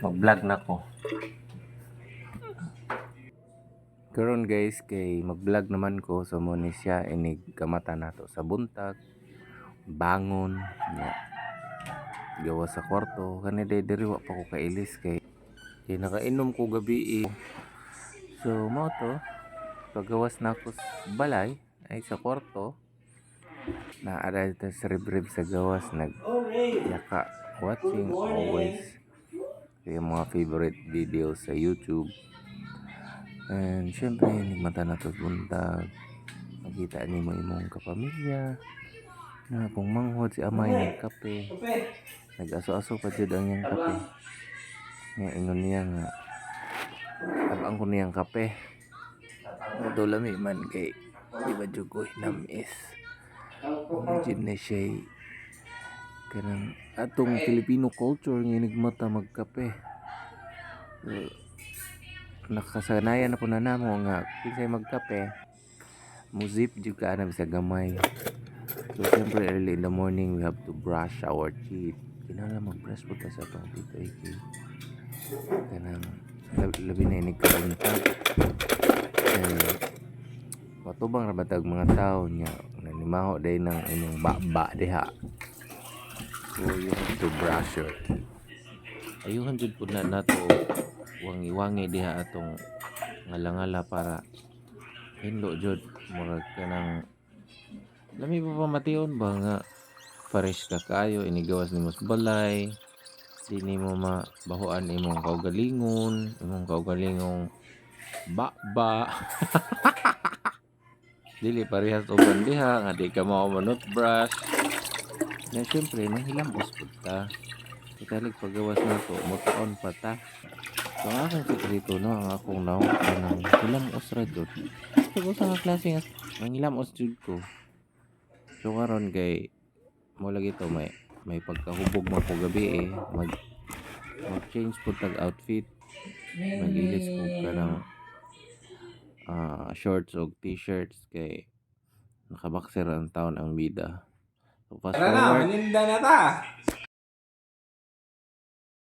mag-vlog na ko. Karon guys, kay mag-vlog naman ko sa mo ni siya inig kamata nato sa buntag, bangon nya gawa sa kwarto kani diri wa pa ko kailis kay nakainom ko gabi. So mo to pagawas na ako sa balay ay sa kwarto na aral ta sa rib sa gawas yaka watching always yung mga favorite videos sa YouTube. And syempre nagmata na to buntag, makita ni mo imong kapamilya na kung manghod si amay nagkape, nag-aso-aso pa jud ang iyang kape nga ingon niya nga tabang ko niyang kape ito lami man kay di ba jud ko namis imagine na siya kanang atong Filipino culture nga nagmata magkape. So, nakasanayan na po na namo nga kinsay magkape muzip jud ka na bisa gamay. So siyempre early in the morning we have to brush our teeth. Kinala mag-brush po ta sa atong teeth ay kay kanang labi na inig kauntag matubang ra batag mga tao nya nanimaho day ng inyong baba diha. So you have to brush your teeth. Ayuhan jud pud na nato wangi-wangi diha atong ngala-ngala para hinlo jud murag kanang lami pa pamation ba nga fresh ka kayo inigawas nimo sa balay di nimo mabahuan imong kaugalingong ba dili parehas uban diha nga di ka mao manot brush na syempre manghilamos pud ta ikalig pagawas nato motaon pa ta. So ang akong sekreto no ang akong naw kanang hilamos ra jud so sa nga klase nga manghilamos jud ko. So karon kay mo lagi to may pagkahubog mo ko gabi mag-change po tag outfit mag-ilis ko kanang shorts o t-shirts kay nakaboxer ang taon ang bida. So fast forward